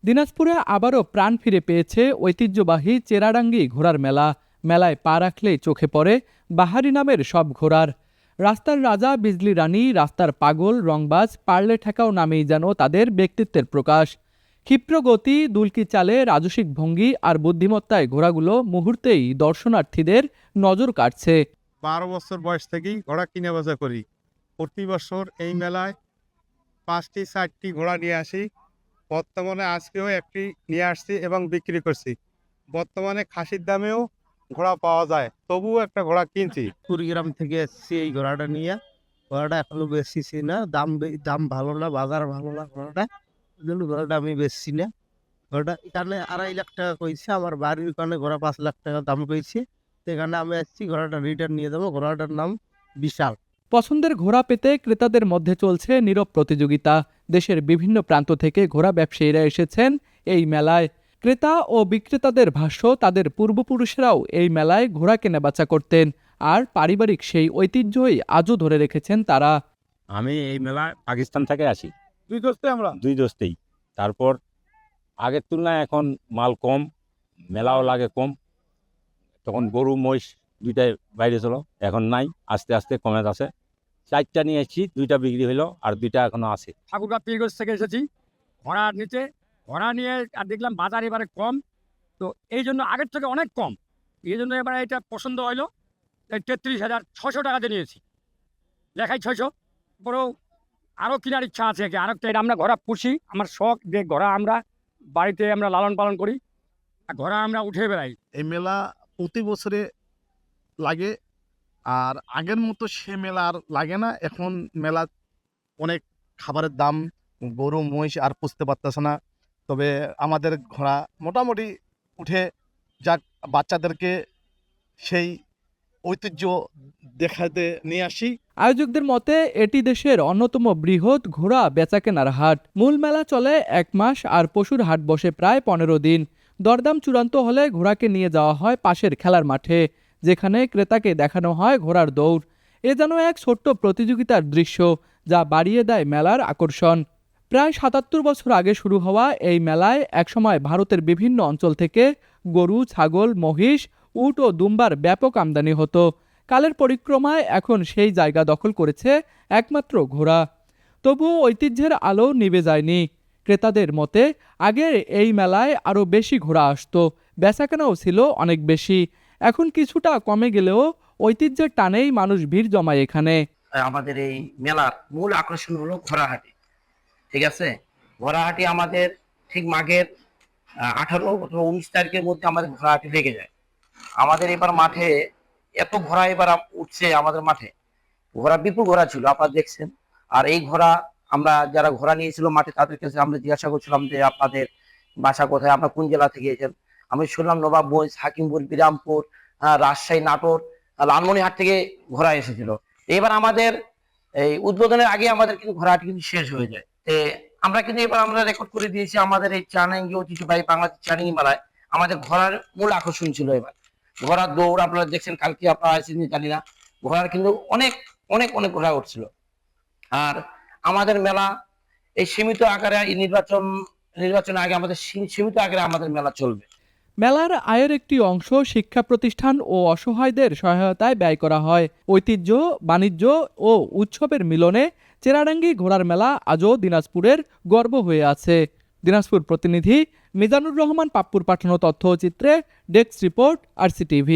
দিনাজপুরে আবারও প্রাণ ফিরে পেয়েছে ঐতিহ্যবাহী চেরাডাঙ্গি ঘোড়ার মেলা। মেলায় পা রাখলেই চোখে পড়ে বাহারি নামের সব ঘোড়ার। রাস্তার রাজা, বিজলি রানী, রাস্তার পাগল, রংবাজ, পারলে ঠেকাও নামেই যেন তাদের ব্যক্তিত্বের প্রকাশ। ক্ষিপ্র গতি, দুলকি চালে, রাজসিক ভঙ্গি আর বুদ্ধিমত্তায় ঘোড়াগুলো মুহূর্তেই দর্শনার্থীদের নজর কাটছে। 12 বছর বয়স থেকেই ঘোড়া কিনে বেচা করি। প্রতি বছর এই মেলায় 5টি 4টি ঘোড়া নিয়ে আসি। বর্তমানে আজকেও একটি নিয়ে আসছি এবং বিক্রি করছি। বর্তমানে খাসির দামেও ঘোড়া পাওয়া যায়, তবুও একটা ঘোড়া কিনছি। কুড়িগ্রাম থেকে এসেছি এই ঘোড়াটা নিয়ে। ঘোড়াটা এখনো বেচছি না, দাম ভালো না, বাজার ভালো না ঘোড়াটা, ওই জন্য ঘোড়াটা আমি বেচছি না। ঘোড়াটা এখানে 2.5 লাখ টাকা কইছে, আমার বাড়ির ওখানে ঘোড়া 5 লাখ টাকা দাম কইছে। সেখানে আমি আসছি, ঘোড়াটা রিটার্ন নিয়ে যাবো। ঘোড়াটার নাম বিশাল। পছন্দের ঘোড়া পেতে ক্রেতাদের মধ্যে চলছে নীরব প্রতিযোগিতা। দেশের বিভিন্ন প্রান্ত থেকে ঘোড়া ব্যবসায়ীরা এসেছেন এই মেলায়। ক্রেতা ও বিক্রেতাদের ভাষ্য, তাদের পূর্বপুরুষেরাও এই মেলায় ঘোড়া কেনাবেচা করতেন, আর পারিবারিক সেই ঐতিহ্যই আজও ধরে রেখেছেন তারা। আমি এই মেলায় পাকিস্তান থেকে আসি। আমরা দুই দোস্তেই। তারপর আগের তুলনায় এখন মাল কম, মেলাও লাগে কম। তখন গরু মহিষ দুইটাই বাইরে ছিল, এখন নাই, আস্তে আস্তে কমে যাচ্ছে। 4টা নিয়ে এসেছি, 2টা বিক্রি হলো আর 2টা এখনো আছে। ঠাকুরগাঁ পীরগঞ্জ থেকে এসেছি ঘোড়া নিতে। ঘোড়া নিয়ে আর দেখলাম বাজার এবারে কম, তো এই জন্য আগের থেকে অনেক কম। এই জন্য এবারে এটা পছন্দ হইলো। 33,600 টাকাতে নিয়েছি, লেখাই 600। পরেও আরও কেনার ইচ্ছা আছে, আরও আমরা ঘোড়া পুষি। আমার শখ যে ঘোড়া আমরা বাড়িতে আমরা লালন পালন করি, আর ঘোড়া আমরা উঠে বেড়াই। এই মেলা প্রতি বছরে লাগে, আর আগের মতো সে মেলা আর লাগে না। এখন মেলা অনেক খাবারের দাম, গরু মহিষ আর পুষতে পারতেছে না। তবে আমাদের ঘোড়া মোটামুটি উঠে যাক, বাচ্চাদেরকে সেই ঐতিহ্য দেখাতে নিয়ে আসি। আয়োজকদের মতে এটি দেশের অন্যতম বৃহৎ ঘোড়া বেচাকেনার হাট। মূল মেলা চলে 1 মাস, আর পশুর হাট বসে প্রায় 15 দিন। দরদাম চূড়ান্ত হলে ঘোড়াকে নিয়ে যাওয়া হয় পাশের খেলার মাঠে, যেখানে ক্রেতাকে দেখানো হয় ঘোড়ার দৌড়। এ যেন এক ছোট্ট প্রতিযোগিতার দৃশ্য, যা বাড়িয়ে দেয় মেলার আকর্ষণ। প্রায় 77 বছর আগে শুরু হওয়া এই মেলায় একসময় ভারতের বিভিন্ন অঞ্চল থেকে গরু, ছাগল, মহিষ, উট ও দুম্বার ব্যাপক আমদানি হতো। কালের পরিক্রমায় এখন সেই জায়গা দখল করেছে একমাত্র ঘোড়া। তবুও ঐতিহ্যের আলো নিভে যায়নি। ক্রেতাদের মতে আগের এই মেলায় আরও বেশি ঘোড়া আসতো, বেচাকেনাও ছিল অনেক বেশি। এখন কিছুটা কমে গেলেও ঐতিহ্যের টানেই মানুষ ভিড় জমায় এখানে। আমাদের এই মেলার মূল আকর্ষণ হলো ঘোড়াহাটি। ঠিক আছে, ঘোড়াহাটি আমাদের ঠিক মাঘের 18 অথবা 19 তারিখের মধ্যে আমাদের ঘোড়াহাটি লেগে যায়। আমাদের এবার মাঠে এত ঘোড়া এবার উঠছে, আমাদের মাঠে ঘোড়া বিপুল ঘোড়া ছিল, আপনারা দেখছেন। আর এই ঘোড়া আমরা যারা ঘোড়া নিয়েছিল মাঠে, তাদের কাছে আমরা জিজ্ঞাসা করছিলাম যে আপনাদের বাসা কোথায়, আপনার কোন জেলা থেকে এসেছেন। আমি শুনলাম নবাবগঞ্জ, হাকিমপুর, বিরামপুর, রাজশাহী, নাটোর, লালমনিরহাট থেকে ঘোড়া এসেছিল। এবার আমাদের এই উদ্বোধনের আগে আমাদের কিন্তু ঘোড়াটি কিন্তু শেষ হয়ে যায়। আমরা কিন্তু এবার আমরা রেকর্ড করে দিয়েছি আমাদের এই চ্যালেঞ্জ ঐতিহ্যবাহী বাংলাদেশ চ্যালেঞ্জ মেলায় আমাদের ঘোড়ার মূল আকর্ষণ ছিল এবার ঘোড়ার দৌড়। আপনারা দেখছেন, কালকে আপনারা আসেন জানি না, ঘোড়ার কিন্তু অনেক অনেক অনেক ঘোড়া উঠছিল। আর আমাদের মেলা এই সীমিত আকারে নির্বাচন আগে আমাদের সীমিত আকারে আমাদের মেলা চলবে। মেলার আয়ের একটি অংশ শিক্ষা প্রতিষ্ঠান ও অসহায়দের সহায়তায় ব্যয় করা হয়। ঐতিহ্য, বাণিজ্য ও উৎসবের মিলনে চেরাডাঙ্গি ঘোড়ার মেলা আজও দিনাজপুরের গর্ব হয়ে আছে। দিনাজপুর প্রতিনিধি মিজানুর রহমান পাপ্পুর পাঠানো তথ্যচিত্রে ডেস্ক রিপোর্ট, RCTV।